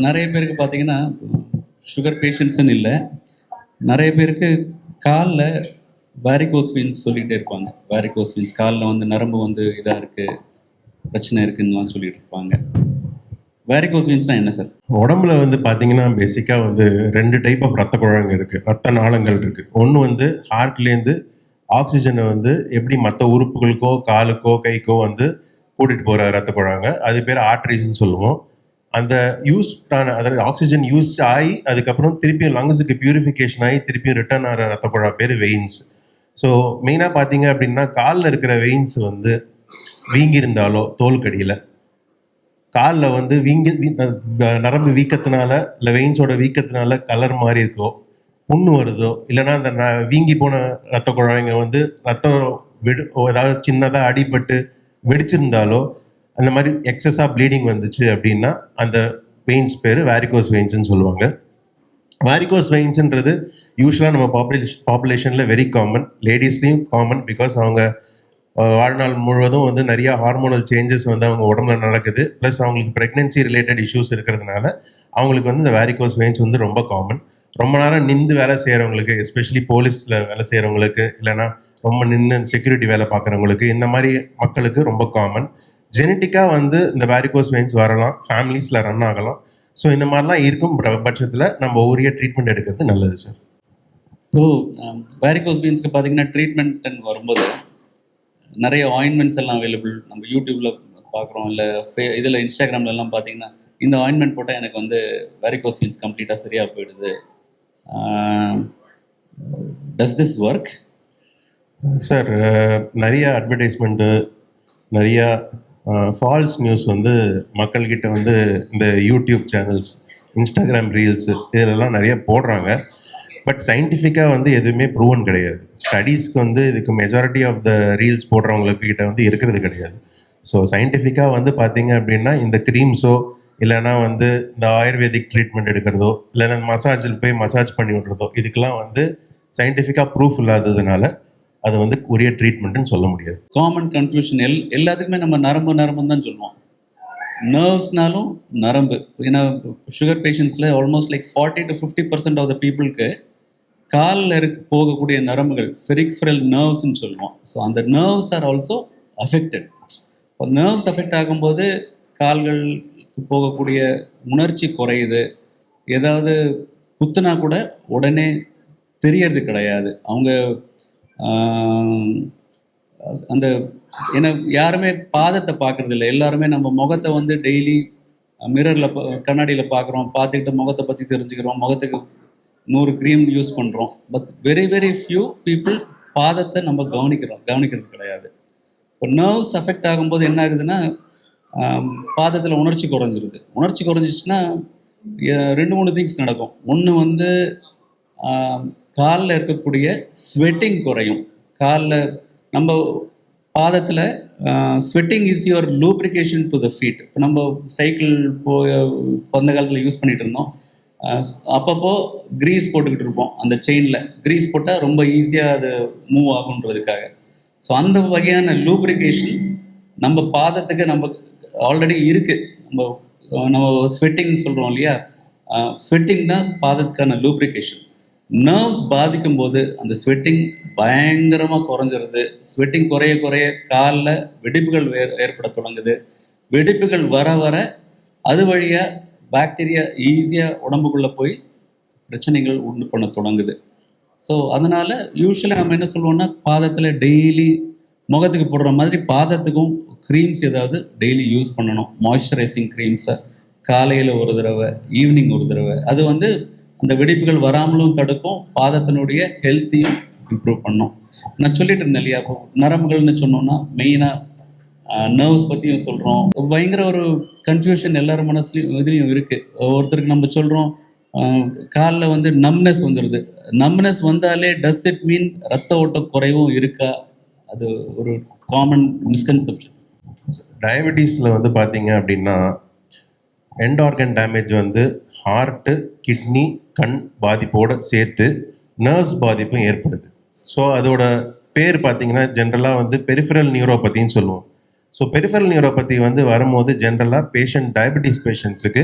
நிறைய பேருக்கு பார்த்தீங்கன்னா, சுகர் பேஷண்ட்ஸ்ன்னு இல்ல. நிறைய பேருக்கு கால்ல வாரிகோஸ் வெயின்ஸ் சொல்லிட்டே இருப்பாங்க. வாரிகோஸ் வெயின்ஸ் கால்ல வந்து நரம்பு வந்து இதா இருக்கு, பிரச்சனை இருக்குன்னுலாம் சொல்லிட்டு இருப்பாங்க. வாரிகோஸ் வெயின்ஸ்னா என்ன சார்? உடம்புல வந்து பார்த்தீங்கன்னா, பேசிக்கா வந்து 2 டைப் ஆஃப் ரத்த குழாய்ங்க இருக்கு. ரத்த நாளங்கள் இருக்கு. ஒண்ணு வந்து ஹார்ட்லேருந்து ஆக்ஸிஜனை வந்து எப்படி மத்த உறுப்புகளுக்கோ, காலுக்கோ, கைக்கோ வந்து கூட்டிட்டு போற ரத்த குழாய்ங்க. அது பேர் ஆர்டரீஸ்ன்னு சொல்லுவோம். அந்த அதாவது ஆக்ஸிஜன் யூஸ்ட் ஆகி, அதுக்கப்புறம் திருப்பியும் லங்ஸுக்கு பியூரிஃபிகேஷன் ஆகி, திருப்பியும் ரிட்டர்ன் ஆகிற ரத்த குழாய் பேர் வெயின்ஸ். ஸோ மெயினாக பார்த்தீங்க அப்படின்னா, காலில் இருக்கிற வெயின்ஸ் வந்து வீங்கி இருந்தாலோ தோல் காலில் வந்து நரம்பு வீக்கத்தினால இல்லை வெயின்ஸோட வீக்கத்தினால கலர் மாதிரி இருக்கோ, புண்ணு வருதோ, இல்லைன்னா அந்த வீங்கி போன ரத்த குழாய்ங்க வந்து ரத்தம் ஏதாவது சின்னதாக அடிபட்டு வெடிச்சிருந்தாலோ, அந்த மாதிரி எக்ஸஸாக ப்ளீடிங் வந்துச்சு அப்படின்னா அந்த வெயின்ஸ் பேர் வேரிகோஸ் வெயின்ஸ்ன்னு சொல்லுவாங்க. வேரிகோஸ் வெயின்ஸ்ன்றது யூஸ்வலாக நம்ம பாப்புலேஷனில் வெரி காமன், லேடிஸ்லேயும் காமன். பிகாஸ் அவங்க வாழ்நாள் முழுவதும் வந்து நிறையா ஹார்மோனல் சேஞ்சஸ் வந்து அவங்க உடம்புல நடக்குது. ப்ளஸ் அவங்களுக்கு ப்ரெக்னென்சி ரிலேட்டட் இஷ்யூஸ் இருக்கிறதுனால அவங்களுக்கு வந்து இந்த வேரிகோஸ் வெயின்ஸ் வந்து ரொம்ப காமன். ரொம்ப நேரம் நின்று வேலை செய்கிறவங்களுக்கு, எஸ்பெஷலி போலீஸில் வேலை செய்கிறவங்களுக்கு, இல்லைனா ரொம்ப நின்று செக்யூரிட்டி வேலை பார்க்குறவங்களுக்கு, இந்த மாதிரி மக்களுக்கு ரொம்ப காமன். ஜெனட்டிக்காக வந்து இந்த வேரிகோஸ் வெயின்ஸ் வரலாம், ஃபேமிலிஸில் ரன் ஆகலாம். ஸோ இந்த மாதிரிலாம் இருக்கும் பட்சத்தில் நம்ம உரிய ட்ரீட்மெண்ட் எடுக்கிறது நல்லது சார். ஸோ வேரிகோஸ் வெயின்ஸ்க்கு பார்த்தீங்கன்னா ட்ரீட்மெண்ட்னு வரும்போது நிறைய ஆயின்மெண்ட்ஸ் எல்லாம் அவைலபிள். நம்ம யூடியூப்ல பார்க்குறோம், இல்லை இதில் இன்ஸ்டாகிராம்லலாம் பார்த்தீங்கன்னா இந்த ஆயின்மெண்ட் போட்டால் எனக்கு வந்து வேரிகோஸ் வெயின்ஸ் கம்ப்ளீட்டாக சரியாக போயிடுது. Does this work sir? நிறைய அட்வர்டைஸ்மெண்ட்டு, நிறையா ஃபால்ஸ் நியூஸ் வந்து மக்கள்கிட்ட வந்து இந்த யூடியூப் சேனல்ஸ், இன்ஸ்டாகிராம் ரீல்ஸு இதிலெல்லாம் நிறைய போடுறாங்க. பட் சயின்டிஃபிக்காக வந்து எதுவுமே ப்ரூவன் கிடையாது. ஸ்டடீஸ்க்கு வந்து இதுக்கு மெஜாரிட்டி ஆஃப் த ரீல்ஸ் போடுறவங்களுக்கு கிட்ட வந்து இருக்கிறது கிடையாது. ஸோ சயின்டிஃபிக்காக வந்து பார்த்தீங்க அப்படின்னா இந்த க்ரீம்ஸோ, இல்லைனா வந்து இந்த ஆயுர்வேதிக் ட்ரீட்மெண்ட் எடுக்கிறதோ, இல்லைன்னா மசாஜில் போய் மசாஜ் பண்ணி விடுறதோ, இதுக்கெல்லாம் வந்து சயின்டிஃபிக்காக ப்ரூஃப் இல்லாததுனால அது வந்து உரிய ட்ரீட்மெண்ட்னு சொல்ல முடியாது. காமன் கன்ஃபியூஷன் எல்லாத்துக்குமே நம்ம நரம்புன்னு தான் சொல்லுவோம். நர்வ்ஸ்னாலும் நரம்பு. ஏன்னா சுகர் பேஷண்ட்ஸில் almost like 40 to 50% of the பீப்புளுக்கு காலில் போகக்கூடிய நரம்புகள் பெரிஃபரல் நர்வ்ஸ்ன்னு சொல்லுவோம். ஸோ அந்த நர்வ்ஸ் ஆர் ஆல்சோ அஃபெக்டட். இப்போ நர்வ்ஸ் அஃபெக்ட் ஆகும்போது கால்களுக்கு போகக்கூடிய உணர்ச்சி குறையுது. ஏதாவது குத்துனா கூட உடனே தெரியறது கிடையாது. அவங்க அந்த ஏன்னா யாருமே பாதத்தை பார்க்கறது இல்லை. எல்லாருமே நம்ம முகத்தை வந்து டெய்லி மிரரில் கண்ணாடியில் பார்க்குறோம், பார்த்துக்கிட்டு முகத்தை பற்றி தெரிஞ்சுக்கிறோம், முகத்துக்கு 100 க்ரீம் யூஸ் பண்ணுறோம். But very very few people பாதத்தை நம்ம கவனிக்கிறது கிடையாது. இப்போ நர்வ்ஸ் அஃபெக்ட் ஆகும்போது என்ன ஆகுதுன்னா, பாதத்தில் உணர்ச்சி குறைஞ்சிருது. உணர்ச்சி குறைஞ்சிச்சுன்னா 2-3 திங்ஸ் நடக்கும். ஒன்று வந்து காலில் இருக்கக்கூடிய ஸ்வெட்டிங் குறையும். காலில் நம்ம பாதத்தில் sweating is your lubrication to the feet. இப்போ நம்ம சைக்கிள் அந்த காலத்தில் யூஸ் பண்ணிகிட்டு இருந்தோம். அப்பப்போ க்ரீஸ் போட்டுக்கிட்டு இருப்போம். அந்த செயினில் க்ரீஸ் போட்டால் ரொம்ப ஈஸியாக அது மூவ் ஆகுன்றதுக்காக. ஸோ அந்த வகையான லூப்ரிகேஷன் நம்ம பாதத்துக்கு நம்ம ஆல்ரெடி இருக்குது. நம்ம ஸ்வெட்டிங்னு சொல்கிறோம் இல்லையா, ஸ்வெட்டிங் தான் பாதத்துக்கான லூப்ரிகேஷன். நர்வ்ஸ் பாதிக்கும் போது அந்த ஸ்வெட்டிங் பயங்கரமாக குறைஞ்சிருது. ஸ்வெட்டிங் குறைய குறைய காலில் வெடிப்புகள் ஏற்பட தொடங்குது. வெடிப்புகள் வர வர அது வழியாக பாக்டீரியா ஈஸியாக உடம்புக்குள்ளே போய் பிரச்சனைகள் உண்டு பண்ண தொடங்குது. ஸோ அதனால் யூஸ்வலாக நம்ம என்ன சொல்லுவோம்னா, பாதத்தில் டெய்லி முகத்துக்கு போடுற மாதிரி பாதத்துக்கும் க்ரீம்ஸ் ஏதாவது டெய்லி யூஸ் பண்ணணும். மாய்ஸ்சரைசிங் க்ரீம்ஸை காலையில் ஒரு தடவை, ஈவினிங் ஒரு தடவை. அது வந்து அந்த வெடிப்புகள் வராமலும் தடுக்கும், பாதத்தினுடைய ஹெல்த்தையும் இம்ப்ரூவ் பண்ணும். நான் சொல்லிட்டு இருந்தேன் இல்லையா, இப்போ நரம்புகள்னு சொன்னோம்னா மெயினாக நர்வ்ஸ் பற்றியும் சொல்கிறோம். பயங்கர ஒரு கன்ஃபியூஷன் எல்லாரும் மனசுலையும் இதுலேயும் இருக்குது. ஒருத்தருக்கு நம்ம சொல்கிறோம் காலில் வந்து நம்னஸ் வந்துடுது. நம்னஸ் வந்தாலே டஸ் இட் மீன் ரத்த ஓட்ட குறைவும் இருக்கா? அது ஒரு காமன் மிஸ்கன்செப்ஷன். டயபெட்டிஸில் வந்து பார்த்தீங்க அப்படின்னா எண்ட் ஆர்கன் டேமேஜ் வந்து ஹார்ட்டு, கிட்னி, கண் பாதிப்போடு சேர்த்து நர்வ்ஸ் பாதிப்பும் ஏற்படுது. ஸோ அதோட பேர் பார்த்தீங்கன்னா ஜென்ரலாக வந்து பெரிஃபரல் நியூரோபதின்னு சொல்லுவோம். ஸோ பெரிஃபரல் நியூரோபதி வந்து வரும்போது ஜென்ரலாக டயபெட்டிஸ் பேஷண்ட்ஸுக்கு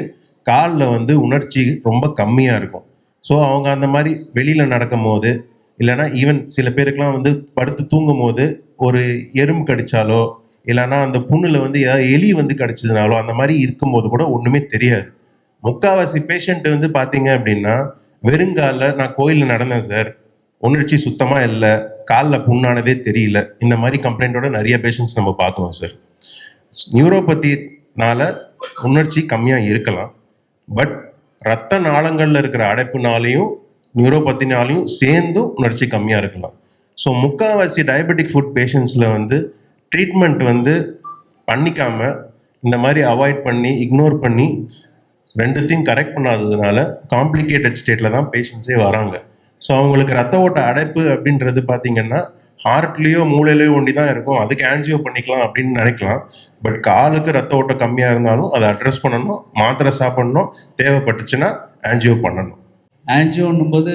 காலில் வந்து உணர்ச்சி ரொம்ப கம்மியாக இருக்கும். ஸோ அவங்க அந்த மாதிரி வெளியில் நடக்கும் போது, இல்லைன்னா ஈவன் சில பேருக்குலாம் வந்து படுத்து தூங்கும் போது ஒரு எறும்பு கடிச்சாலோ, இல்லைன்னா அந்த புண்ணில் வந்து ஏதாவது எலி வந்து கடிச்சதுனாலோ அந்த மாதிரி இருக்கும்போது கூட ஒன்றுமே தெரியாது. முக்காவாசி பேஷண்ட் வந்து பார்த்தீங்க அப்படின்னா, வெறுங்காலில் நான் கோயிலில் நடந்தேன் சார், உணர்ச்சி சுத்தமாக இல்லை, காலில் புண்ணானதே தெரியல, இந்த மாதிரி கம்ப்ளைண்ட்டோட நிறைய பேஷண்ட்ஸ் நம்ம பார்க்குறோம் சார். நியூரோபதினால உணர்ச்சி கம்மியாக இருக்கலாம், பட் ரத்த நாளங்களில் இருக்கிற அடைப்புனாலையும் நியூரோபத்தினாலையும் சேர்ந்து உணர்ச்சி கம்மியாக இருக்கலாம். ஸோ முக்கால்வாசி டயபெட்டிக் ஃபுட் பேஷண்ட்ஸில் வந்து ட்ரீட்மெண்ட் வந்து பண்ணிக்காம இந்த மாதிரி அவாய்ட் பண்ணி இக்னோர் பண்ணி ரெண்டுத்தையும் கரெக்ட் பண்ணாததுனால காம்ப்ளிகேட்டட் ஸ்டேட்டில் தான் பேஷண்ட்ஸே வராங்க. ஸோ அவங்களுக்கு ரத்த ஓட்ட அடைப்பு அப்படின்றது பார்த்தீங்கன்னா ஹார்ட்லேயோ மூளையிலையோ ஒண்டி தான் இருக்கும், அதுக்கு ஆன்ஜியோ பண்ணிக்கலாம் அப்படின்னு நினைக்கலாம். பட் காலுக்கு ரத்த ஓட்டம் கம்மியாக இருந்தாலும் அதை அட்ரஸ் பண்ணணும், மாத்திரை சாப்பிடணும், தேவைப்பட்டுச்சுன்னா ஆன்ஜியோ பண்ணணும். ஆன்ஜியோன்னும் போது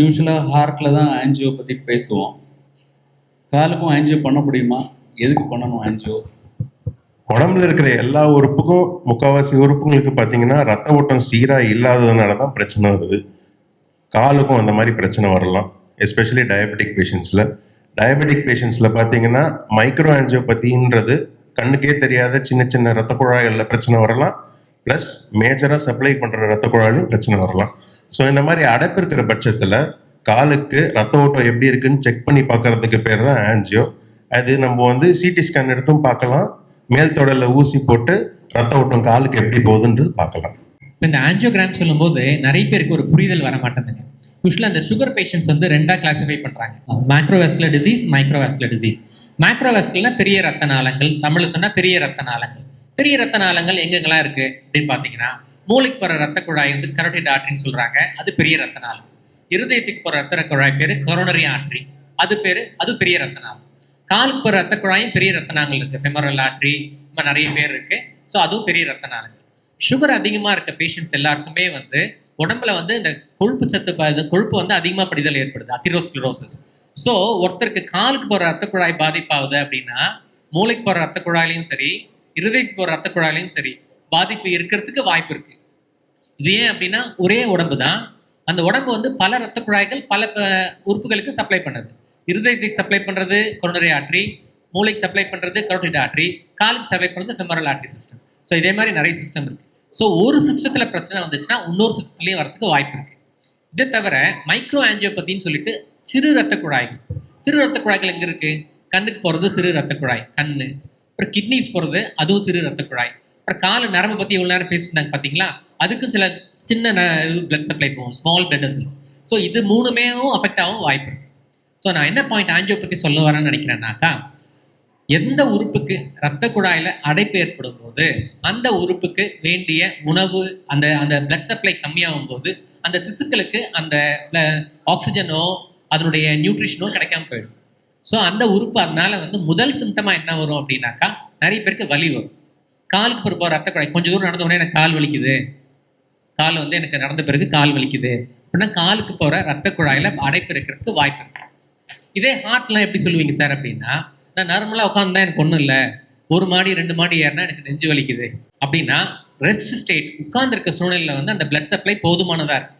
யூஸ்வலாக ஹார்ட்டில் தான் ஆன்ஜியோ பற்றி பேசுவோம். காலுக்கும் ஆன்ஜியோ பண்ண முடியுமா? எதுக்கு பண்ணணும் ஆன்ஜியோ? உடம்புல இருக்கிற எல்லா உறுப்புக்கும், முக்கால்வாசி உறுப்புங்களுக்கு பார்த்தீங்கன்னா ரத்த ஓட்டம் சீராக இல்லாததுனால தான் பிரச்சனை வருது. காலுக்கும் அந்த மாதிரி பிரச்சனை வரலாம், எஸ்பெஷலி டயபெட்டிக் பேஷண்ட்ஸில். டயபெட்டிக் பேஷண்ட்ஸில் பார்த்தீங்கன்னா மைக்ரோ ஆன்ஜியோபதின்றது கண்ணுக்கே தெரியாத சின்ன சின்ன ரத்த குழாய்களில் பிரச்சனை வரலாம், ப்ளஸ் மேஜராக சப்ளை பண்ணுற ரத்த குழாயிலும் பிரச்சனை வரலாம். ஸோ இந்த மாதிரி அடைப்பு இருக்கிற பட்சத்தில் காலுக்கு ரத்த ஓட்டம் எப்படி இருக்குன்னு செக் பண்ணி பார்க்கறதுக்கு பேர் தான் ஆன்ஜியோ. அது நம்ம வந்து சிடி ஸ்கேன் எடுத்தும் பார்க்கலாம், மேல் தொடரில் ஊசி போட்டு ரத்த ஓட்டம் காலுக்கு எப்படி போகுதுன்றது பார்க்கலாம். இந்த ஆன்ஜியோகிராம் சொல்லும்போது நிறைய பேருக்கு ஒரு புரிதல் வர மாட்டேங்குது. யூஸ்வலாக அந்த சுகர் பேஷண்ட்ஸ் வந்து ரெண்டாக கிளாஸிஃபை பண்ணுறாங்க, மேக்ரோவாஸ்குலர் டிசீஸ், மைக்ரோவாஸ்குலர் டிசீஸ். மேக்ரோவாஸ்குலர்னா பெரிய ரத்த நாளங்கள், தமிழ் சொன்னால் பெரிய ரத்த நாளங்கள். பெரிய ரத்த நாளங்கள் எங்கெங்கெல்லாம் இருக்குது அப்படின்னு பார்த்தீங்கன்னா, மூளைக்கு போகிற ரத்த குழாய் வந்து கரோட்டிட் ஆர்ட்ரின்னு சொல்கிறாங்க, அது பெரிய ரத்த நாளம். இருதயத்துக்கு போகிற ரத்த குழாய் பேர் கொரோனரி ஆர்ட்ரி, அது பெரிய ரத்த நாளம். காலுக்கு போகிற ரத்த குழாயும் பெரிய ரத்த நாளங்கள் இருக்குது, ஃபெமரல் ஆர்ட்ரி, இந்த மாதிரி நிறைய பேர் இருக்குது. ஸோ அதுவும் பெரிய ரத்த நாளங்கள். சுகர் அதிகமாக இருக்க பேஷண்ட்ஸ் எல்லாருக்குமே வந்து உடம்புல வந்து இந்த கொழுப்பு சத்து கொழுப்பு வந்து அதிகமாக படிதல் ஏற்படுது, அத்திரோஸ்க்ளரோசிஸ். ஸோ ஒருத்தருக்கு காலுக்கு போகிற ரத்த குழாய் பாதிப்பாகுது அப்படின்னா, மூளைக்கு போகிற ரத்த குழாயிலையும் சரி, இருதயத்துக்கு போகிற ரத்த குழாயிலையும் சரி பாதிப்பு இருக்கிறதுக்கு வாய்ப்பு இருக்கு. இது ஏன் அப்படின்னா, ஒரே உடம்பு தான், அந்த உடம்பு வந்து பல ரத்த குழாய்கள் பல உறுப்புகளுக்கு சப்ளை பண்ணுது. இருதயத்துக்கு சப்ளை பண்றது கொரோனரி ஆர்ட்ரி, மூளைக்கு சப்ளை பண்றது கரோட்டிட் ஆர்ட்ரி, காலுக்கு சப்ளை பண்றது ஃபெமரல் ஆர்ட்ரி சிஸ்டம். ஸோ இதே மாதிரி நிறைய சிஸ்டம் இருக்கு. ஸோ ஒரு சிஸ்டத்துல பிரச்சனை வந்துச்சுன்னா இன்னொரு சிஸ்டத்துலயும் வரதுக்கு வாய்ப்பு இருக்கு. இதை தவிர மைக்ரோ ஆன்ஜியோபதின்னு சொல்லிட்டு சிறு ரத்த குழாய்கள். சிறு ரத்த குழாய்கள் எங்க இருக்கு? கண்ணுக்கு போறது சிறு ரத்த குழாய், கண்ணு. அப்புறம் கிட்னிஸ் போறது, அதுவும் சிறு ரத்த குழாய். அப்புறம் கால நரம்பு பத்தி எவ்வளவு நேரம் பேசிட்டாங்க பாத்தீங்களா, அதுக்கும் சில சின்ன பிளட் சப்ளை போகும், ஸ்மால் பிளட் வெசல்ஸ். ஸோ இது மூணுமே அஃபெக்ட் ஆகும் வாய்ப்பு இருக்கு. ஸோ நான் என்ன பாயிண்ட் ஆன்ஜியோ பத்தி சொல்ல வரேன்னு நினைக்கிறேன்னாக்கா, எந்த உறுப்புக்கு ரத்த குழாயில அடைப்பு ஏற்படும் போது அந்த உறுப்புக்கு வேண்டிய உணவு, அந்த அந்த பிளட் சப்ளை கம்மியாகும் போது அந்த திசுக்களுக்கு அந்த ஆக்சிஜனோ அதனுடைய நியூட்ரிஷனோ கிடைக்காம போயிடும். ஸோ அந்த உறுப்பு அதனால வந்து முதல் சிம்டமா என்ன வரும் அப்படின்னாக்கா, நிறைய பேருக்கு வலி வரும். காலுக்கு போகிற ரத்த குழாய் கொஞ்சம் தூரம் நடந்த உடனே எனக்கு கால் வலிக்குது, கால் வந்து எனக்கு நடந்த பிறகு கால் வலிக்குது அப்படின்னா காலுக்கு போகிற ரத்த குழாயில அடைப்பு இருக்கிறதுக்கு வாய்ப்பு இருக்கு. இதே ஹார்ட்லாம் எப்படி சொல்லுவீங்க சார் அப்படின்னா, நான் நார்மலாக உட்காந்துதான் எனக்கு ஒன்றும் இல்லை, 1 மாடி 2 மாடி ஏறினா எனக்கு நெஞ்சு வலிக்குது அப்படின்னா, ரெஸ்ட் ஸ்டேட், உட்கார்ந்துருக்க சூழ்நிலையில் வந்து அந்த பிளட் சப்ளை போதுமானதாக இருக்கு.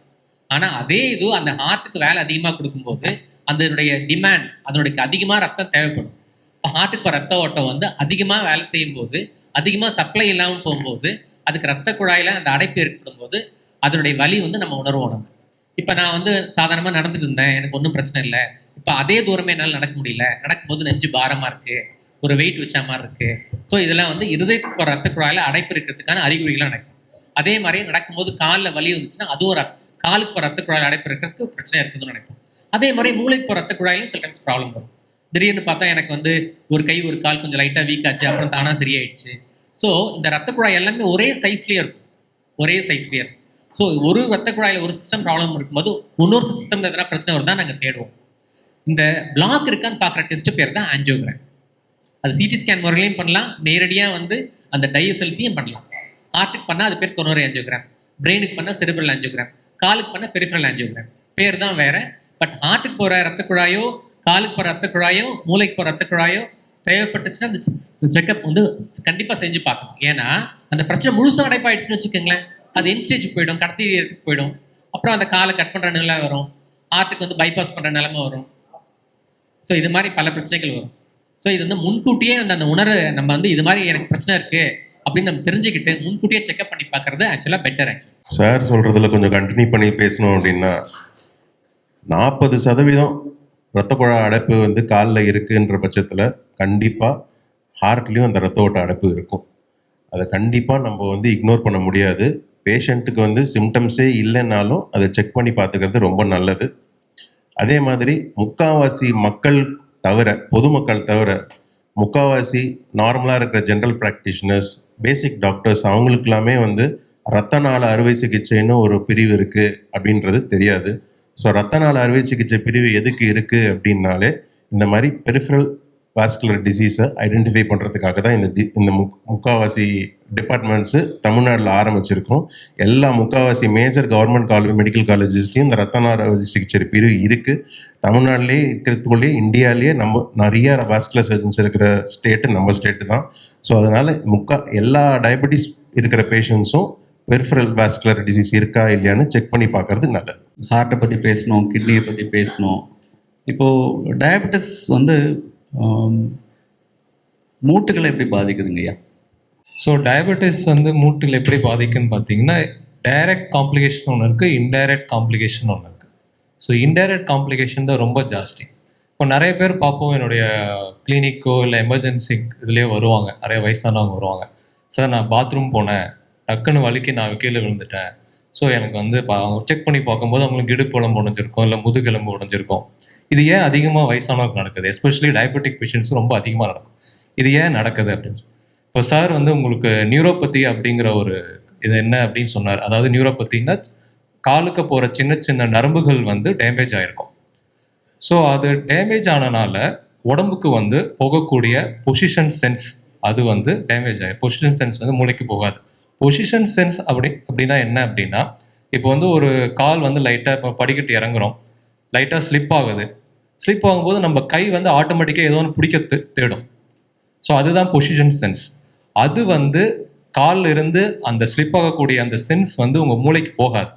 ஆனால் அதே இது அந்த ஹார்ட்டுக்கு வேலை அதிகமாக கொடுக்கும்போது அதனுடைய டிமாண்ட், அதனுடைய அதிகமாக ரத்தம் தேவைப்படும். இப்போ ஹார்ட்டுக்கு ரத்த ஓட்டம் வந்து அதிகமாக வேலை செய்யும் போது, அதிகமாக சப்ளை இல்லாமல் போகும்போது, அதுக்கு ரத்த குழாயில் அந்த அடைப்பு ஏற்படும் போது அதனுடைய வலி வந்து நம்ம உணர்வோம். நம்ம இப்போ நான் வந்து சாதாரணமாக நடந்துட்டு இருந்தேன், எனக்கு ஒன்றும் பிரச்சனை இல்லை, இப்போ அதே தூரமே என்னால் நடக்க முடியல, நடக்கும்போது நெஞ்சு பாரமாக இருக்குது, ஒரு வெயிட் வச்ச மாதிரி இருக்குது. ஸோ இதெல்லாம் வந்து இருதயத்துக்கு ரத்த குழாயில் அடைப்பு இருக்கிறதுக்கான அறிகுறிகளாக நடக்கும். அதே மாதிரி நடக்கும்போது காலில் வலி வந்துச்சுன்னா அதுவும் காலுக்கு ரத்த குழாயில் அடைப்பு இருக்கிறதுக்கு பிரச்சனை இருக்குதுன்னு நினைப்போம். அதே மாதிரி மூளைக்கு ரத்த குழாயிலும் சில ப்ராப்ளம் வரும். திடீர்னு பார்த்தா எனக்கு வந்து ஒரு கை ஒரு கால் கொஞ்சம் லைட்டாக வீக் ஆச்சு, அப்புறம் தானாக சரியாயிடுச்சு. ஸோ இந்த ரத்த குழாய் எல்லாமே ஒரே சைஸ்லேயே இருக்கும், ஒரே சைஸ்லேயே இருக்கும். ஸோ ஒரு ரத்த குழாயில் ஒரு சிஸ்டம் ப்ராப்ளம் இருக்கும்போது இன்னொரு சிஸ்டம்ல எதனா பிரச்சனை வருதா நாங்கள் தேடுவோம். இந்த பிளாக் இருக்கான்னு பார்க்குற டெஸ்ட் பேர் தான் ஆன்ஜியோகிராம். அது சிடி ஸ்கேன் முறையிலையும் பண்ணலாம், நேரடியாக வந்து அந்த டையை செலுத்தியும் பண்ணலாம். ஹார்ட்டுக்கு பண்ணால் அது பேர் கொரோனரி ஆன்ஜியோகிராம், பிரெயினுக்கு பண்ணால் செரிப்ரல் ஆன்ஜியோகிராம், காலுக்கு பண்ணால் பெரிஃபரல் ஆன்ஜியோகிராம். பேர் தான் வேற. பட் ஹார்ட்டுக்கு போகிற ரத்த குழாயோ, காலுக்கு போகிற ரத்த குழாயோ, மூளைக்கு போகிற ரத்த குழாயோ தேவைப்பட்டுச்சுன்னா அந்த செக்அப் வந்து கண்டிப்பாக செஞ்சு பார்க்கணும். ஏன்னா அந்த பிரச்சனை முழுசாக அடைப்பாயிடுச்சுன்னு வச்சுக்கோங்களேன், அது என் ஸ்டேஜுக்கு போயிடும், கடைசி இடத்துக்கு போயிடும். அப்புறம் அந்த காலை கட் பண்ணுற நிலை வரும், ஹார்ட்டுக்கு வந்து பைபாஸ் பண்ணுற நிலைமை வரும். ஸோ இது மாதிரி பல பிரச்சனைகள் வரும். ஸோ இது வந்து முன்கூட்டியே அந்த உணர்வு நம்ம வந்து இது மாதிரி எனக்கு பிரச்சனை இருக்கு அப்படின்னு நம்ம தெரிஞ்சுக்கிட்டு முன்கூட்டியே செக்அப் பண்ணி பார்க்கறது ஆக்சுவலாக பெட்டர். சார் சொல்றதுல கொஞ்சம் கண்டினியூ பண்ணி பேசணும் அப்படின்னா, 40% ரத்த குழாய் அடைப்பு வந்து காலில் இருக்குன்ற பட்சத்தில் கண்டிப்பாக ஹார்ட்லேயும் அந்த ரத்த ஓட்ட அடைப்பு இருக்கும். அதை கண்டிப்பாக நம்ம வந்து இக்னோர் பண்ண முடியாது. பேஷண்ட்டுக்கு வந்து சிம்டம்ஸே இல்லைன்னாலும் அதை செக் பண்ணி பார்த்துக்கிறது ரொம்ப நல்லது. அதே மாதிரி முக்காவாசி மக்கள் தவிர, பொதுமக்கள் தவிர, முக்காவாசி நார்மலாக இருக்கிற ஜென்ரல் ப்ராக்டிஷனர்ஸ், பேசிக் டாக்டர்ஸ் அவங்களுக்கெல்லாமே வந்து ரத்த நாள அறுவை சிகிச்சைன்னு ஒரு பிரிவு இருக்குது அப்படின்றது தெரியாது. ஸோ ரத்த நாள அறுவை சிகிச்சை பிரிவு எதுக்கு இருக்குது அப்படின்னாலே இந்த மாதிரி பெரிஃபரல் வாஸ்குலர் டிசீஸை ஐடென்டிஃபை பண்ணுறதுக்காக தான் இந்த முக்காவாசி டிபார்ட்மெண்ட்ஸு தமிழ்நாட்டில் ஆரம்பிச்சிருக்கோம். எல்லா முக்காவாசி மேஜர் கவர்மெண்ட் மெடிக்கல் காலேஜஸ்லையும் இந்த ரத்த நாள அறுவை சிகிச்சை பிரிவு இருக்குது. தமிழ்நாட்டிலே இருக்கிறதுக்குள்ளேயே இந்தியாவிலேயே நம்ம நிறைய வாஸ்குலர் சர்ஜன்ஸ் இருக்கிற ஸ்டேட்டு நம்ம ஸ்டேட்டு தான். ஸோ அதனால் எல்லா டயபெட்டிஸ் இருக்கிற பேஷண்ட்ஸும் பெரிஃபரல் வாஸ்குலர் டிசீஸ் இருக்கா இல்லையான்னு செக் பண்ணி பார்க்கறது நல்லது. ஹார்ட்டை பற்றி பேசணும், கிட்னியை பற்றி பேசணும். இப்போது டயபெட்டிஸ் வந்து மூட்டுகளை எப்படி பாதிக்குதுங்கய்யா? ஸோ டயபெட்டிஸ் வந்து மூட்டில் எப்படி பாதிக்குன்னு பார்த்தீங்கன்னா, டைரக்ட் காம்ப்ளிகேஷன் ஒன்று இருக்குது, இன்டைரக்ட் காம்ப்ளிகேஷன் ஒன்று இருக்குது. ஸோ இன்டைரக்ட் காம்ப்ளிகேஷன் தான் ரொம்ப ஜாஸ்தி. இப்போ நிறைய பேர் பார்ப்போம், என்னுடைய கிளினிக்கோ இல்லை எமர்ஜென்சி இதுலேயே வருவாங்க, நிறைய வயசானவங்க வருவாங்க. சார் நான் பாத்ரூம் போனேன், டக்குன்னு வலிக்கு நான் கீழே விழுந்துட்டேன். ஸோ எனக்கு வந்து செக் பண்ணி பார்க்கும்போது அவங்களுக்கு இடுப்பெலும்பு உடைஞ்சிருக்கும், இல்லை முதுகெலும்பு உடைஞ்சிருக்கும். இது ஏன் அதிகமாக வயசானவங்களுக்கு நடக்குது? எஸ்பெஷலி டயபெட்டிக் பேஷண்ட்ஸ் ரொம்ப அதிகமாக நடக்கும். இது ஏன் நடக்குது அப்படின்னு இப்போ சார் வந்து உங்களுக்கு நியூரோபதி அப்படிங்கிற ஒரு இது என்ன அப்படின்னு சொன்னார். அதாவது நியூரோபத்தின்னா காலுக்கு போகிற சின்ன சின்ன நரம்புகள் வந்து டேமேஜ் ஆகிருக்கும். ஸோ அது டேமேஜ் ஆனனால உடம்புக்கு வந்து போகக்கூடிய பொசிஷன் சென்ஸ் அது வந்து டேமேஜ் ஆகும். பொசிஷன் சென்ஸ் வந்து மூளைக்கு போகாது. பொசிஷன் சென்ஸ் அப்படின்னா என்ன அப்படின்னா, இப்போ வந்து ஒரு கால் வந்து லைட்டாக இப்போ படிக்கட்டு இறங்குறோம், லைட்டாக ஸ்லிப் ஆகுது. ஸ்லிப் ஆகும்போது நம்ம கை வந்து ஆட்டோமேட்டிக்காக ஏதோ ஒன்று பிடிக்க தேடும். ஸோ அதுதான் பொசிஷன் சென்ஸ். அது வந்து காலில் இருந்து அந்த ஸ்லிப் ஆகக்கூடிய அந்த சென்ஸ் வந்து உங்கள் மூளைக்கு போகாது.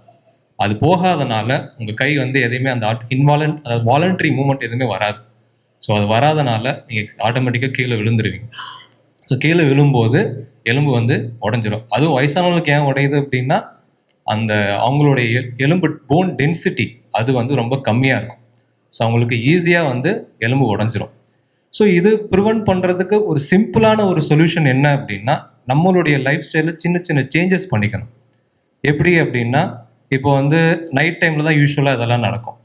அது போகாதனால உங்கள் கை வந்து எதையுமே அந்த அதாவது வாலண்டரி மூவ்மெண்ட் எதுவுமே வராது. ஸோ அது வராதனால நீங்கள் ஆட்டோமேட்டிக்காக கீழே விழுந்துருவீங்க. ஸோ கீழே விழும்போது எலும்பு வந்து உடஞ்சிரும். அதுவும் வயசானவங்களுக்கு ஏன் உடையுது அப்படின்னா, அந்த அவங்களுடைய எலும்பு போன் டென்சிட்டி அது வந்து ரொம்ப கம்மியாக இருக்கும். ஸோ அவங்களுக்கு ஈஸியாக வந்து எலும்பு உடஞ்சிரும். ஸோ இது ப்ரிவென்ட் பண்ணுறதுக்கு ஒரு சிம்பிளான ஒரு சொல்யூஷன் என்ன அப்படின்னா, நம்மளுடைய லைஃப் ஸ்டைலில் சின்ன சின்ன சேஞ்சஸ் பண்ணிக்கணும். எப்படி அப்படின்னா, இப்போ வந்து நைட் டைமில் தான் யூஸ்வலாக இதெல்லாம் நடக்கும்.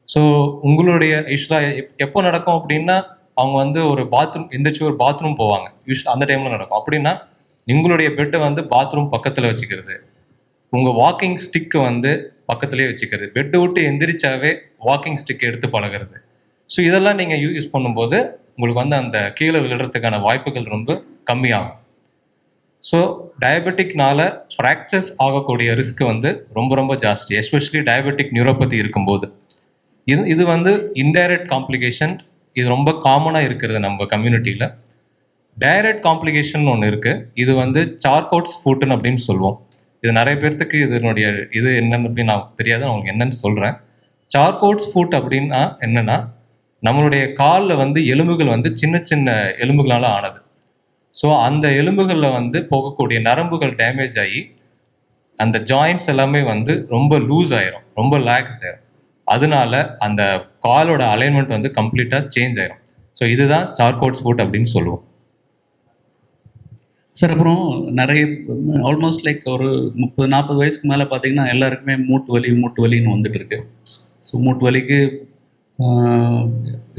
ஸோ உங்களுடைய யூஸ்வலாக எப்போ நடக்கும் அப்படின்னா, அவங்க வந்து ஒரு பாத்ரூம் எந்திரிச்சு ஒரு பாத்ரூம் போவாங்க, அந்த டைமில் நடக்கும். அப்படின்னா உங்களுடைய பெட்டை வந்து பாத்ரூம் பக்கத்தில் வச்சுக்கிறது, உங்கள் வாக்கிங் ஸ்டிக்கு வந்து பக்கத்துலேயே வச்சுக்கிறது, பெட்டை விட்டு எந்திரிச்சாவே வாக்கிங் ஸ்டிக் எடுத்து பழகிறது. ஸோ இதெல்லாம் நீங்கள் யூஸ் பண்ணும்போது உங்களுக்கு வந்து அந்த கீழே விழுறதுக்கான வாய்ப்புகள் ரொம்ப கம்மியாகும். ஸோ டயபெட்டிக்னால ஃப்ராக்சர்ஸ் ஆகக்கூடிய ரிஸ்க் வந்து ரொம்ப ரொம்ப ஜாஸ்தி, எஸ்பெஷலி டயபெட்டிக் நியூரோபதி இருக்கும்போது. இது வந்து இன்டைரக்ட் காம்ப்ளிகேஷன். இது ரொம்ப காமனாக இருக்கிறது நம்ம கம்யூனிட்டியில். டைரக்ட் காம்ப்ளிகேஷன் ஒன்று இருக்குது. இது வந்து சார்கோட்ஸ் ஃபுட்னு அப்படின்னு சொல்லுவோம். இது நிறைய பேர்த்துக்கு இதனுடைய இது என்னன்னு அப்படின்னு நான் தெரியாது, நான் உங்களுக்கு என்னன்னு சொல்கிறேன். சார்கோட்ஸ் ஃபுட் அப்படின்னா என்னென்னா, நம்மளுடைய காலில் வந்து எலும்புகள் வந்து சின்ன சின்ன எலும்புகளால் ஆனது. ஸோ அந்த எலும்புகளில் வந்து போகக்கூடிய நரம்புகள் டேமேஜ் ஆகி அந்த ஜாயின்ட்ஸ் எல்லாமே வந்து ரொம்ப லூஸ் ஆயிரும், ரொம்ப லேக்ஸ் ஆயிரும். அதனால அந்த காலோட அலைன்மெண்ட் வந்து கம்ப்ளீட்டாக சேஞ்ச் ஆயிரும். ஸோ இதுதான் சார்கோட்ஸ் ஃபுட் அப்படின்னு சொல்லுவோம். சார் அப்புறம் நிறைய ஆல்மோஸ்ட் லைக் ஒரு 30-40 வயசுக்கு மேலே பார்த்தீங்கன்னா எல்லாருக்குமே மூட்டு வலின்னு வந்துட்டு இருக்கு. ஸோ மூட்டு வலிக்கு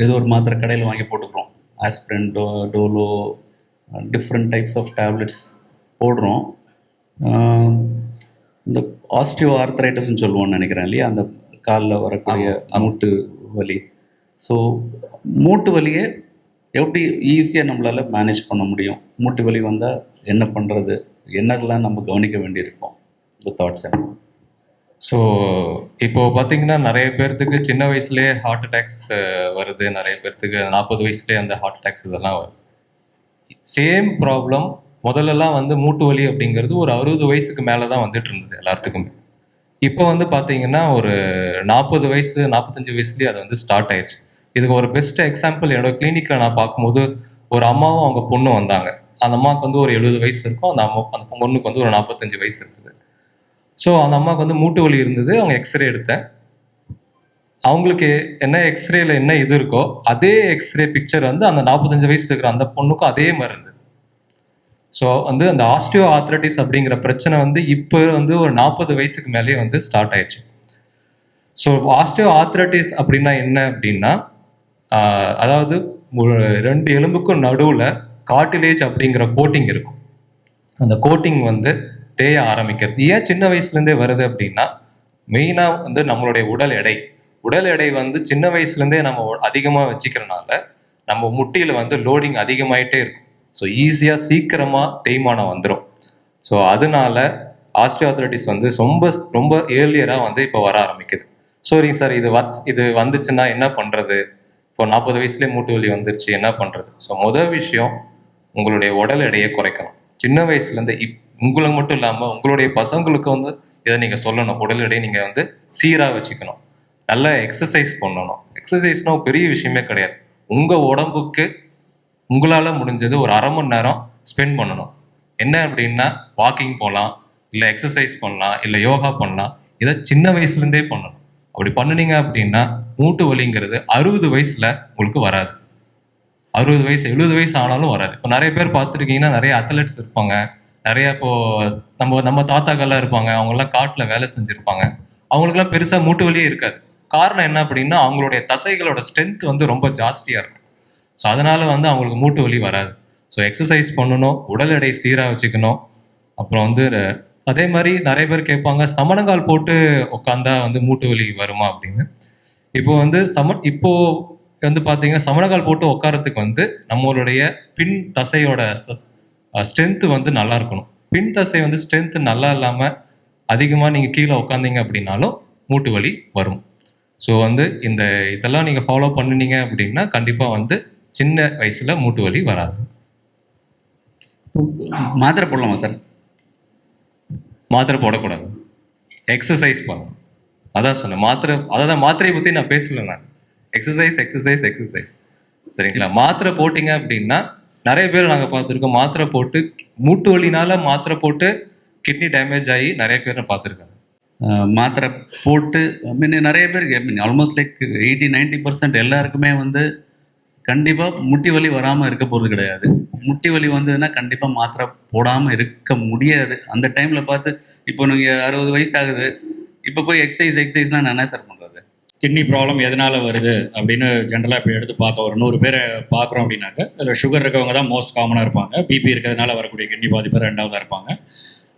ஏதோ ஒரு மாத்திரை கடையில் வாங்கி போட்டுக்கிறோம், aspirin, Dolo, different types of tablets போடுறோம். இந்த ஆஸ்டியோ ஆர்த்ரைட்டிஸ்ன்னு சொல்லுவோம்னு நினைக்கிறேன் இல்லையா, அந்த காலில் வரக்கூடிய மூட்டு வலி. ஸோ மூட்டு வலியை எப்படி ஈஸியாக நம்மளால் மேனேஜ் பண்ண முடியும்? மூட்டு வலி வந்தால் என்ன பண்ணுறது, என்னதெல்லாம் நம்ம கவனிக்க வேண்டியிருக்கோம்? இந்த தாட்ஸ் என்ன? ஸோ இப்போ பார்த்தீங்கன்னா நிறைய பேர்த்துக்கு சின்ன வயசுலேயே ஹார்ட் அட்டாக்ஸ் வருது, நிறைய பேர்த்துக்கு 40 வயசுலேயே அந்த ஹார்ட் அட்டாக்ஸ் இதெல்லாம் வருது. சேம் ப்ராப்ளம் முதல்லலாம் வந்து மூட்டு வலி அப்படிங்கிறது ஒரு 60 வயசுக்கு மேலே தான் வந்துட்டு இருந்தது எல்லாத்துக்குமே. இப்போ வந்து பார்த்தீங்கன்னா ஒரு 40 வயசு 45 வயசுலேயே அது வந்து ஸ்டார்ட் ஆயிடுச்சு. இதுக்கு ஒரு பெஸ்ட் எக்ஸாம்பிள் என்னோட கிளினிக்கில் நான் பார்க்கும்போது ஒரு அம்மாவும் அவங்க பொண்ணும் வந்தாங்க. அந்த அம்மாவுக்கு வந்து ஒரு 70 வயசு இருக்கும், அந்த பொண்ணுக்கு வந்து ஒரு 45 வயசு இருக்குது. ஸோ அந்த அம்மாவுக்கு வந்து மூட்டு வலி இருந்தது. அவங்க எக்ஸ்ரே எடுத்தேன். அவங்களுக்கு என்ன எக்ஸ்ரேல என்ன இது இருக்கோ அதே எக்ஸ்ரே பிக்சர் வந்து அந்த 45 வயசு இருக்கிற அந்த பொண்ணுக்கும் அதே மாதிரி இருந்தது. ஸோ வந்து அந்த ஆஸ்டியோ ஆர்த்ரைட்டிஸ் அப்படிங்கிற பிரச்சனை வந்து இப்போ வந்து ஒரு 40 வயசுக்கு மேலேயே வந்து ஸ்டார்ட் ஆயிடுச்சு. ஸோ ஆஸ்டியோ ஆர்த்ரைட்டிஸ் அப்படின்னா என்ன அப்படின்னா, அதாவது ஒரு 2 எலும்புக்கும் நடுவில் கார்டிலேஜ் அப்படிங்கிற கோட்டிங் இருக்கும். அந்த கோட்டிங் வந்து தேய ஆரம்பிக்கிறது. ஏன் சின்ன வயசுலேருந்தே வருது அப்படின்னா, மெயினாக வந்து நம்மளுடைய உடல் எடை வந்து சின்ன வயசுலேருந்தே நம்ம அதிகமாக வச்சுக்கிறனால நம்ம முட்டியில் வந்து லோடிங் அதிகமாயிட்டே இருக்கும். ஸோ ஈஸியாக சீக்கிரமாக தேய்மானம் வந்துடும். ஸோ அதனால ஆஸ்டியோஆர்த்ரைட்டிஸ் வந்து ரொம்ப ரொம்ப ஏர்லியராக வந்து இப்போ வர ஆரம்பிக்குது. சரிங்க சார், இது வந்துச்சுன்னா என்ன பண்ணுறது? இப்போ 40 வயசுலேயே மூட்டு வலி வந்துருச்சு, என்ன பண்ணுறது? ஸோ முதல் விஷயம், உங்களுடைய உடல் எடையை குறைக்கணும். சின்ன வயசுலேருந்து உங்களுக்கு மட்டும் இல்லாமல் உங்களுடைய பசங்களுக்கு வந்து இதை நீங்கள் சொல்லணும். உடல் எடையை நீங்கள் வந்து சீராக வச்சுக்கணும். நல்லா எக்ஸசைஸ் பண்ணணும். எக்ஸசைஸ்னால் பெரிய விஷயமே கிடையாது. உங்கள் உடம்புக்கு உங்களால் முடிஞ்சது ஒரு 1/2 மணி நேரம் ஸ்பெண்ட் பண்ணணும். என்ன அப்படின்னா, வாக்கிங் போகலாம், இல்லை எக்ஸசைஸ் பண்ணலாம், இல்லை யோகா பண்ணலாம். இதை சின்ன வயசுலேருந்தே பண்ணணும். அப்படி பண்ணுனீங்க அப்படின்னா மூட்டு வலிங்கிறது 60 வயசில் உங்களுக்கு வராது. 60 வயசு 70 வயசு ஆனாலும் வராது. இப்போ நிறைய பேர் பார்த்துருக்கீங்கன்னா, நிறைய அத்லெட்ஸ் இருப்பாங்க. நிறைய இப்போ நம்ம தாத்தாக்கள்லாம் இருப்பாங்க. அவங்கெல்லாம் காட்டில் வேலை செஞ்சுருப்பாங்க. அவங்களுக்குலாம் பெருசாக மூட்டு வலியே இருக்காது. காரணம் என்ன அப்படின்னா, அவங்களுடைய தசைகளோட ஸ்ட்ரென்த் வந்து ரொம்ப ஜாஸ்தியாக இருக்கும். ஸோ அதனால வந்து அவங்களுக்கு மூட்டு வலி வராது. ஸோ எக்ஸசைஸ் பண்ணணும், உடல் எடை சீராக வச்சுக்கணும். அப்புறம் வந்து அதே மாதிரி நிறைய பேர் கேட்பாங்க, சமணங்கால் போட்டு உட்காந்தா வந்து மூட்டு வலி வருமா அப்படின்னு. இப்போ வந்து பார்த்தீங்கன்னா, சமணங்கால் போட்டு உட்காரத்துக்கு வந்து நம்மளுடைய பின் தசையோட ஸ்ட்ரென்த்து வந்து நல்லா இருக்கணும். பின் தசை வந்து ஸ்ட்ரென்த்து நல்லா இல்லாமல் அதிகமாக நீங்கள் கீழே உட்காந்தீங்க அப்படின்னாலும் மூட்டு வலி வரும். ஸோ வந்து இதெல்லாம் நீங்கள் ஃபாலோ பண்ணினீங்க அப்படின்னா கண்டிப்பாக வந்து சின்ன வயசில் மூட்டு வலி வராது. மாத்திரை போடலாமா சார்? மாத்திரை போடக்கூடாது, எக்ஸசைஸ் பண்ணணும். அதான் சொன்னேன், மாத்திரையை பற்றி நான் பேசலை. நான் எக்ஸசைஸ் சரிங்களா? மாத்திரை போட்டிங்க அப்படின்னா நிறைய பேர் நாங்கள் பார்த்துருக்கோம், மாத்திரை போட்டு மூட்டு வலினால மாத்திரை போட்டு கிட்னி டேமேஜ் ஆகி நிறைய பேர் நான் பார்த்துருக்காங்க. மாத்திரை போட்டு நிறைய பேருக்கு ஆல்மோஸ்ட் லைக் 80-90% எல்லாருக்குமே வந்து கண்டிப்பாக முட்டி வலி வராமல் இருக்க போகிறது கிடையாது. முட்டி வலி வந்ததுன்னா கண்டிப்பாக மாத்திரை போடாமல் இருக்க முடியாது. அந்த டைமில் பார்த்து இப்போ நீங்கள் 60 வயசு ஆகுது, இப்போ போய் எக்ஸசைஸ்னால் நான் என்ன சார் பண்ணுறது? கிட்னி ப்ராப்ளம் எதனால் வருது அப்படின்னு ஜென்ரலாக இப்போ எடுத்து பார்த்தோம். ஒரு 100 பேரை பார்க்குறோம் அப்படின்னாக்க அதில் சுகர் இருக்கவங்க தான் மோஸ்ட் காமனாக இருப்பாங்க. பிபி இருக்கிறதுனால வரக்கூடிய கிட்னி பாதிப்பு 2வதாக இருப்பாங்க.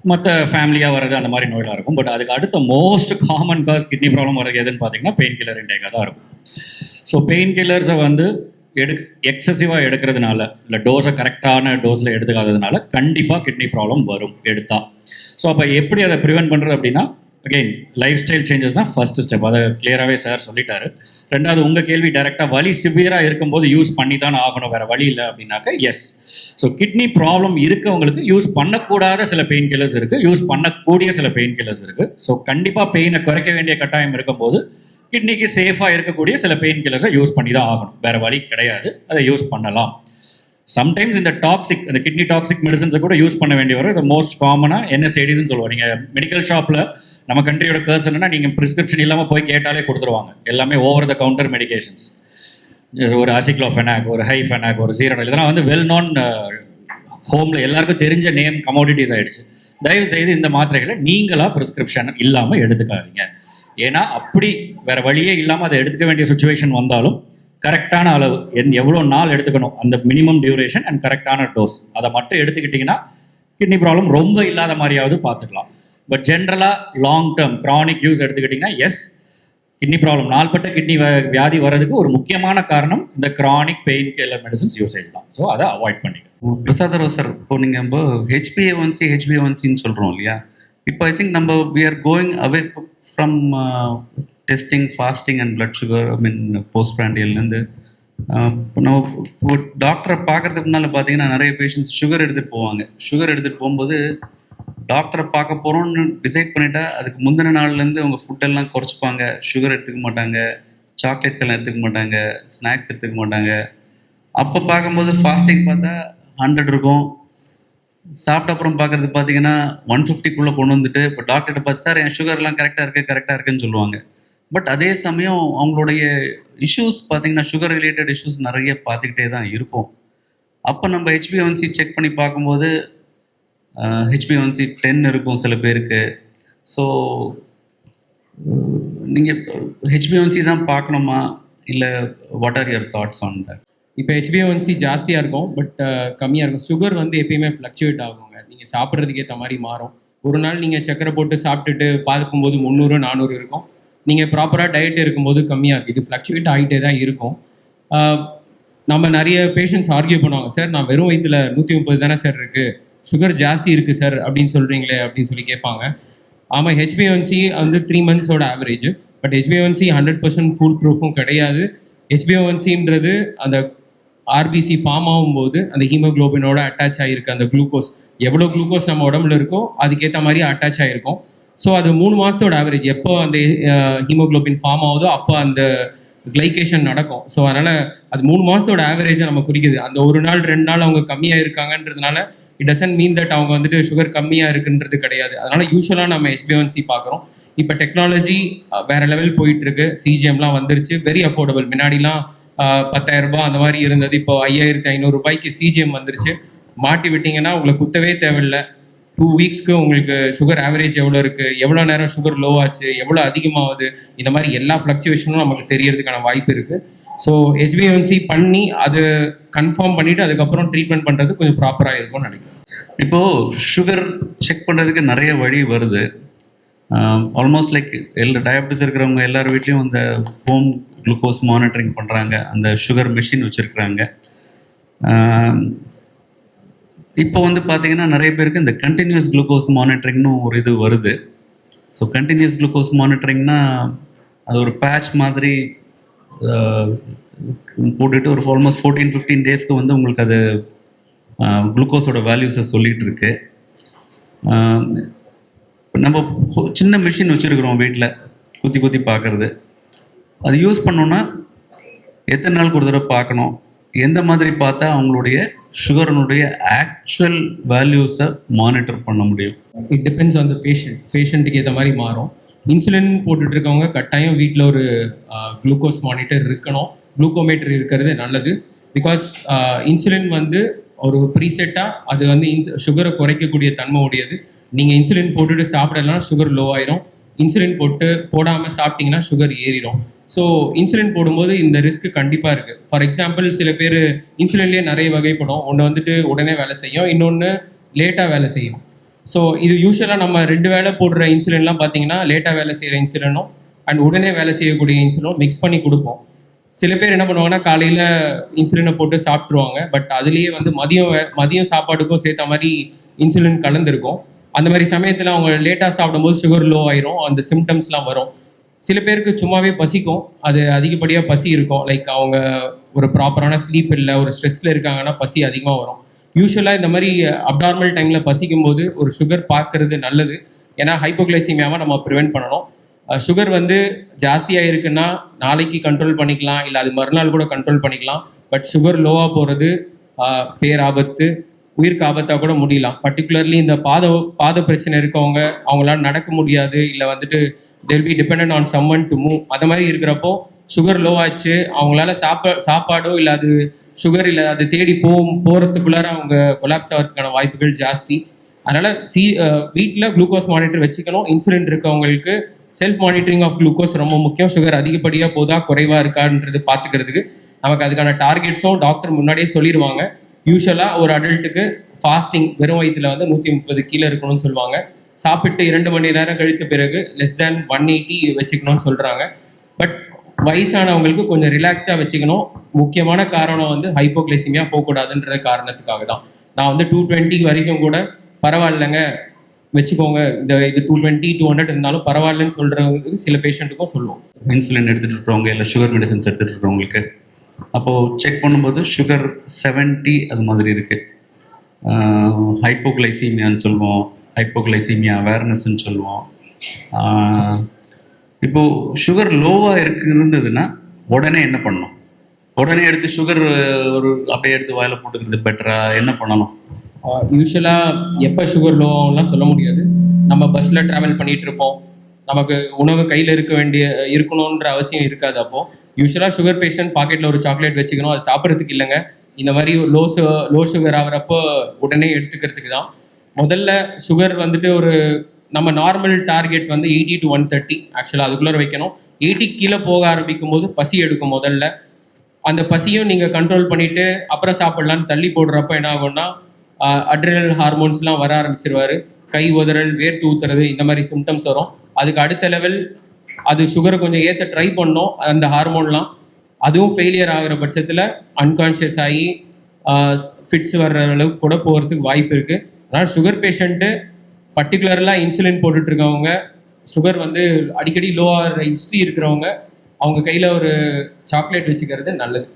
மற்ற ஃபேமிலியாக வர்றது அந்த மாதிரி நோயெலாம் இருக்கும். பட் அதுக்கு அடுத்த most common cos kidney problem வர்றது எதுன்னு பார்த்தீங்கன்னா பெயின் கில்லர் இன்டேக்காக தான் இருக்கும். ஸோ பெயின் கில்லர்ஸை வந்து எக்ஸசிவாக எடுக்கிறதுனால, இல்லை டோஸை கரெக்டான டோஸில் எடுத்துக்காததுனால கண்டிப்பாக கிட்னி ப்ராப்ளம் வரும் எடுத்தா. ஸோ அப்போ எப்படி அதை ப்ரிவென்ட் பண்ணுறது அப்படின்னா, அகெயின் லைஃப் ஸ்டைல் சேஞ்சஸ் தான் ஃபர்ஸ்ட் ஸ்டெப். அதை கிளியராகவே சார் சொல்லிட்டாரு. ரெண்டாவது, உங்கள் கேள்வி டைரெக்டாக வலி சிவியராக இருக்கும்போது யூஸ் பண்ணி தான் ஆகணும், வேறு வழி இல்லை அப்படின்னாக்க எஸ். ஸோ கிட்னி ப்ராப்ளம் இருக்கவங்களுக்கு யூஸ் பண்ணக்கூடாத சில பெயின் கில்லர்ஸ் இருக்குது, யூஸ் பண்ணக்கூடிய சில பெயின் கில்லர்ஸ் இருக்குது. ஸோ கண்டிப்பாக பெயினை குறைக்க வேண்டிய கட்டாயம் இருக்கும்போது கிட்னிக்கு சேஃபாக இருக்கக்கூடிய சில பெயின் கில்லர்ஸை யூஸ் பண்ணி தான் ஆகணும், வேறு வழி கிடையாது. அதை யூஸ் பண்ணலாம். சம்டைம்ஸ் இந்த கிட்னி டாக்ஸிக் மெடிசன்ஸை கூட யூஸ் பண்ண வேண்டிய வரும். இது மோஸ்ட் காமனாக என்எஸ்ஏடிஸ்ன்னு சொல்லுவோம். நீங்கள் மெடிக்கல் ஷாப்பில் நம்ம கண்ட்ரியோட கர்ஸ் என்னன்னா, நீங்கள் ப்ரிஸ்கிரிப்ஷன் இல்லாமல் போய் கேட்டாலே கொடுத்துருவாங்க. எல்லாமே ஓவர் த கவுண்டர் மெடிகேஷன்ஸ். ஒரு அசிக்ளோஃபெனாக், ஒரு ஹைஃபெனாக், ஒரு சீரடல், இதெல்லாம் வந்து வெல் நோன் ஹோமில் எல்லாருக்கும் தெரிஞ்ச நேம் கமோடிட்டிஸ் ஆகிடுச்சு. தயவு செய்து இந்த மாத்திரைகளை நீங்களாக ப்ரிஸ்கிரிப்ஷன் இல்லாமல் எடுத்துக்காதீங்க. ஏன்னா அப்படி வேறு வழியே இல்லாமல் அதை எடுத்துக்க வேண்டிய சுச்சுவேஷன் வந்தாலும் கரெக்டான அளவு, எவ்வளோ நாள் எடுத்துக்கணும், அந்த மினிமம் டியூரேஷன் அண்ட் கரெக்டான டோஸ், அதை மட்டும் எடுத்துக்கிட்டிங்கன்னா கிட்னி ப்ராப்ளம் ரொம்ப இல்லாத மாதிரியாவது பார்த்துக்கலாம். பட் ஜென்ரலாக லாங் டேர்ம் க்ரானிக் யூஸ் எடுத்துக்கிட்டிங்கன்னா எஸ், கிட்னி ப்ராப்ளம், நாள்பட்ட கிட்னி வியாதி வர்றதுக்கு ஒரு முக்கியமான காரணம் இந்த chronic pain killer medicines usage தான். ஸோ அதை அவாய்ட் பண்ணிக்கணும். பிரசாதராவ் சார், இப்போ நீங்கள் HbA1c சொல்கிறோம் இல்லையா? இப்போ ஐ திங்க் நம்ம we are going away from testing, fasting and blood sugar, post பிராண்டியல்லேருந்து இப்போ நம்ம இப்போ டாக்டரை பார்க்கறதுக்கு முன்னால் பார்த்தீங்கன்னா நிறைய பேஷண்ட்ஸ் சுகர் எடுத்துகிட்டு போவாங்க. சுகர் எடுத்துகிட்டு போகும்போது டாக்டரை பார்க்க போகிறோம்னு டிசைட் பண்ணிட்டா அதுக்கு முந்தின நாள்லேருந்து அவங்க ஃபுட்டெல்லாம் குறைச்சிப்பாங்க. சுகர் எடுத்துக்க மாட்டாங்க, சாக்லேட்ஸ் எல்லாம் எடுத்துக்க மாட்டாங்க, ஸ்நாக்ஸ் எடுத்துக்க மாட்டாங்க. அப்போ பார்க்கும்போது ஃபாஸ்டிங் பார்த்தா 100 இருக்கும். சாப்பிட்ட அப்புறம் பார்க்குறது பார்த்தீங்கன்னா 150க்குள்ளே கொண்டு வந்துட்டு இப்போ டாக்டர்கிட்ட பார்த்து சார் என் சுகர்லாம் கரெக்டாக இருக்குன்னு சொல்லுவாங்க. பட் அதே சமயம் அவங்களுடைய இஷ்யூஸ் பார்த்தீங்கன்னா சுகர் ரிலேட்டட் இஷ்யூஸ் நிறைய பார்த்துக்கிட்டே தான் இருக்கும். அப்போ நம்ம HbA1c செக் பண்ணி பார்க்கும்போது HbA1c 10 இருக்கும் சில பேருக்கு. ஸோ நீங்கள் HbA1c தான் பார்க்கணுமா, இல்லை what are your thoughts on that? இப்போ HbA1c ஜாஸ்தியாக இருக்கும், பட் கம்மியாக இருக்கும். சுகர் வந்து எப்பயுமே ஃப்ளக்சுவேட் ஆகுங்க. நீங்கள் சாப்பிட்றதுக்கு ஏற்ற மாதிரி மாறும். ஒரு நாள் நீங்கள் சக்கரை போட்டு சாப்பிட்டுட்டு பார்க்கும்போது 300 400 இருக்கும். நீங்கள் ப்ராப்பராக டயட் இருக்கும்போது கம்மியாக இருக்குது. இது ஃப்ளக்சுவேட் ஆகிட்டே தான் இருக்கும். நம்ம நிறைய பேஷண்ட்ஸ் ஆர்கியூ பண்ணுவாங்க, சார் நான் வெறும் வயிற்றில் 130 தானே சார் இருக்குது, சுகர் ஜாஸ்தி இருக்குது சார் அப்படின்னு சொல்கிறீங்களே அப்படின்னு சொல்லி கேட்பாங்க. ஆமாம், HbA1c வந்து 3 months average. But HbA1c 100% full ப்ரூஃபும் கிடையாது. HbA1cன்றது அந்த ஆர்பிசி ஃபார்ம் ஆகும்போது அந்த ஹீமோக்ளோபினோட அட்டாச் ஆகிருக்கு. அந்த குளுக்கோஸ் எவ்வளோ குளுக்கோஸ் நம்ம உடம்புல இருக்கோ அதுக்கேற்ற மாதிரி அட்டாச் ஆகிருக்கும். ஸோ அது 3 months ஆவரேஜ். எப்போ அந்த ஹீமோக்ளோபின் ஃபார்ம் ஆகுதோ அப்போ அந்த கிளைகேஷன் நடக்கும். ஸோ அதனால் அது 3 months ஆவரேஜை நம்ம குறிக்குது. அந்த ஒரு நாள் 2 நாள் அவங்க கம்மியாக இருக்காங்கன்றதுனால இட் டசன்ட் மீன் தட் அவங்க வந்துட்டு சுகர் கம்மியாக இருக்குன்றது கிடையாது. அதனால யூஸ்வலாக நம்ம HbA1c பார்க்குறோம். இப்போ டெக்னாலஜி வேற லெவல் போயிட்டு இருக்கு. CGMலாம் வந்துருச்சு, வெரி அஃபோர்டபுள். முன்னாடிலாம் 10,000 ரூபாய் அந்த மாதிரி இருந்தது. இப்போ 5,500 ரூபாய்க்கு CGM வந்துருச்சு. மாட்டி விட்டீங்கன்னா உங்களுக்கு குத்தவே தேவையில்லை. 2 weeksக்கு உங்களுக்கு சுகர் ஆவரேஜ் எவ்வளோ இருக்குது, எவ்வளோ நேரம் சுகர் லோ ஆச்சு, எவ்வளோ அதிகமாகுது, இந்த மாதிரி எல்லா ஃப்ளக்சுவேஷனும் நமக்கு தெரியறதுக்கான வாய்ப்பு இருக்குது. ஸோ HbA1c பண்ணி அது கன்ஃபார்ம் பண்ணிவிட்டு அதுக்கப்புறம் ட்ரீட்மெண்ட் பண்ணுறது கொஞ்சம் ப்ராப்பராக இருக்கும்னு நினைக்கிறேன். இப்போது சுகர் செக் பண்ணுறதுக்கு நிறைய வழி வருது. ஆல்மோஸ்ட் லைக் எல்லா டயபிட்டிஸ் இருக்கிறவங்க எல்லார் வீட்லேயும் இந்த ஹோம் குளுக்கோஸ் மானிட்டரிங் பண்ணுறாங்க, அந்த சுகர் மிஷின் வச்சுருக்குறாங்க. இப்போ வந்து பார்த்தீங்கன்னா நிறைய பேருக்கு இந்த கண்டினியூஸ் குளுக்கோஸ் மானிட்டரிங்னு ஒரு இது வருது. ஸோ கண்டினியூஸ் குளுக்கோஸ் மானிட்டரிங்னா அது ஒரு பேட்ச் மாதிரி போட்டுட்டு ஒரு ஆல்மோஸ்ட் 14-15 டேஸ்க்கு வந்து உங்களுக்கு அது குளுக்கோஸோட வேல்யூஸை சொல்லிகிட்டு இருக்கு. நம்ம சின்ன மிஷின் வச்சுருக்குறோம் வீட்டில், குத்தி குத்தி பார்க்குறது. அது யூஸ் பண்ணோன்னா எத்தனை நாளுக்கு ஒரு தடவை பார்க்கணும், எந்த மாதிரி பார்த்தா அவங்களுடைய சுகர்னுடைய ஆக்சுவல் வேல்யூஸை மானிட்டர் பண்ண முடியும்? இட் டிபெண்ட்ஸ் ஆன் த பேஷண்ட்டுக்கு ஏற்ற மாதிரி மாறும். இன்சுலின் போட்டுட்டு இருக்கவங்க கட்டாயம் வீட்டில் ஒரு குளுக்கோஸ் மானிட்டர் இருக்கணும். குளுக்கோமீட்டர் இருக்கிறது நல்லது. பிகாஸ் இன்சுலின் வந்து ஒரு ப்ரீசெட்டாக அது வந்து சுகரை குறைக்கக்கூடிய தன்மை உடையது. நீங்கள் இன்சுலின் போட்டுட்டு சாப்பிடலாம் சுகர் லோ ஆயிரும். இன்சுலின் போடாமல் சாப்பிட்டீங்கன்னா சுகர் ஏறிடும். ஸோ இன்சுலின் போடும்போது இந்த ரிஸ்க் கண்டிப்பாக இருக்குது. ஃபார் எக்ஸாம்பிள் சில பேர் இன்சுலின்லேயே நிறைய வகைப்படும். ஒன்று வந்துட்டு உடனே வேலை செய்யும், இன்னொன்று லேட்டாக வேலை செய்யும். ஸோ இது யூஸ்வலாக நம்ம 2 வேளை போடுற இன்சுலின்லாம் பார்த்தீங்கன்னா லேட்டாக வேலை செய்கிற இன்சுலினும் அண்ட் உடனே வேலை செய்யக்கூடிய இன்சுலினும் மிக்ஸ் பண்ணி கொடுப்போம். சில பேர் என்ன பண்ணுவாங்கன்னா காலையில் இன்சுலினை போட்டு சாப்பிட்ருவாங்க. பட் அதுலேயே வந்து மதியம் சாப்பாடுக்கும் சேர்த்த மாதிரி இன்சுலின் கலந்துருக்கும். அந்த மாதிரி சமயத்தில் அவங்க லேட்டாக சாப்பிடும்போது சுகர் லோ ஆயிரும், அந்த சிம்டம்ஸ்லாம் வரும். சில பேருக்கு சும்மாவே பசிக்கும், அது அதிகப்படியாக பசி இருக்கும். லைக் அவங்க ஒரு ப்ராப்பரான ஸ்லீப் இல்லை, ஒரு ஸ்ட்ரெஸ்ஸில் இருக்காங்கன்னா பசி அதிகமாக வரும். யூஸ்வலாக இந்த மாதிரி அப்நார்மல் டைமில் பசிக்கும் போது ஒரு சுகர் பார்க்கறது நல்லது. ஏன்னா ஹைப்போகிளைசீமியாவை நம்ம ப்ரிவென்ட் பண்ணணும். சுகர் வந்து ஜாஸ்தியாக இருக்குன்னா நாளைக்கு கண்ட்ரோல் பண்ணிக்கலாம், இல்லை அது மறுநாள் கூட கண்ட்ரோல் பண்ணிக்கலாம். பட் சுகர் லோவாக போகிறது பேராபத்து, உயிருக்கு ஆபத்தாக கூட முடியலாம். பர்டிகுலர்லி இந்த பாத பிரச்சனை இருக்கவங்க, அவங்களால நடக்க முடியாது, இல்லை வந்துட்டு they'll be dependent on someone to move, அந்த மாதிரி இருக்கிறப்போ சுகர் லோ ஆச்சு, அவங்களால சாப்பாடோ இல்லை அது சுகர் இல்லை அது தேடி போகிறதுக்குள்ளார அவங்க கொலாப்ஸ் ஆகிறதுக்கான வாய்ப்புகள் ஜாஸ்தி. அதனால் வீட்டில் குளுக்கோஸ் மானிட்டர் வச்சுக்கணும். இன்சுலின் இருக்கவங்களுக்கு செல்ஃப் மானிட்டரிங் ஆஃப் குளுக்கோஸ் ரொம்ப முக்கியம். சுகர் அதிகப்படியாக போதா குறைவாக இருக்கான்றது பார்த்துக்கிறதுக்கு நமக்கு அதுக்கான டார்கெட்ஸும் டாக்டர் முன்னாடியே சொல்லிடுவாங்க. யூஸ்வலாக ஒரு அடல்ட்டுக்கு ஃபாஸ்டிங் வெறும் வயிற்றில் வந்து 130 கீழே இருக்கணும்னு சொல்லுவாங்க. சாப்பிட்டு 2 மணி நேரம் கழித்த பிறகு லெஸ் தேன் 180 வச்சுக்கணும்னு சொல்கிறாங்க. பட் வயசானவங்களுக்கு கொஞ்சம் ரிலாக்ஸ்டாக வச்சுக்கணும். முக்கியமான காரணம் வந்து ஹைப்போகிளைசிமியா போகக்கூடாதுன்ற காரணத்துக்காக தான். நான் வந்து 220 வரைக்கும் கூட பரவாயில்லைங்க வச்சுக்கோங்க, இது 220 200 இருந்தாலும் பரவாயில்லன்னு சொல்கிறவங்களுக்கு சில பேஷண்ட்டுக்கும் சொல்லுவோம். இன்சுலின் எடுத்துகிட்டு இருக்கிறவங்க இல்லை சுகர் மெடிசன்ஸ் எடுத்துகிட்டு இருக்கிறவங்களுக்கு அப்போது செக் பண்ணும்போது சுகர் 70 அது மாதிரி இருக்குது. ஹைப்போகிளைசீமியான்னு சொல்லுவோம், ஹைப்போகிளைசீமியா அவேர்னஸ்ன்னு சொல்லுவோம். இப்போது சுகர் லோவாக இருந்ததுன்னா உடனே என்ன பண்ணணும்? உடனே எடுத்து சுகர் ஒரு அப்படியே எடுத்து வாயில போட்டுக்கிறது பெட்டரா? என்ன பண்ணணும்? யூஸ்வலாக எப்போ சுகர் லோ ஆகும்லாம் சொல்ல முடியாது. நம்ம பஸ்ஸில் ட்ராவல் பண்ணிகிட்டு இருப்போம், நமக்கு உணவு கையில் இருக்கணுன்ற அவசியம் இருக்காது. அப்போது யூஸ்வலாக சுகர் பேஷண்ட் பாக்கெட்டில் ஒரு சாக்லேட் வச்சுக்கணும், அது சாப்பிட்றதுக்கு இல்லைங்க. இந்த மாதிரி லோ சுகர் ஆகிறப்போ உடனே எடுத்துக்கிறதுக்கு தான். முதல்ல சுகர் வந்துட்டு ஒரு நம்ம நார்மல் டார்கெட் வந்து 80 to 130 ஆக்சுவலாக அதுக்குள்ளே வைக்கணும். 80 கீழே போக ஆரம்பிக்கும் போது பசி எடுக்கும். முதல்ல அந்த பசியும் நீங்கள் கண்ட்ரோல் பண்ணிவிட்டு அப்புறம் சாப்பிட்லான்னு தள்ளி போடுறப்ப என்ன ஆகும்னா அட்ரினல் ஹார்மோன்ஸ்லாம் வர ஆரம்பிச்சிருவாரு. கை உதறல், வேர்த்து ஊத்துறது, இந்த மாதிரி சிம்டம்ஸ் வரும். அதுக்கு அடுத்த லெவல் அது சுகரை கொஞ்சம் ஏற்ற ட்ரை பண்ணோம் அந்த ஹார்மோன்லாம். அதுவும் ஃபெயிலியர் ஆகிற பட்சத்தில் அன்கான்ஷியஸ் ஆகி ஃபிட்ஸ் வர்ற அளவுக்கு கூட போகிறதுக்கு வாய்ப்பு இருக்குது. அதனால் சுகர் பேஷண்ட்டு பர்டிகுலர்லாம் இன்சுலின் போட்டுட்ருக்கவங்க, சுகர் வந்து அடிக்கடி லோ ஆகிற ஹிஸ்ட்ரி இருக்கிறவங்க அவங்க கையில் ஒரு சாக்லேட் வச்சுக்கிறது நல்லது.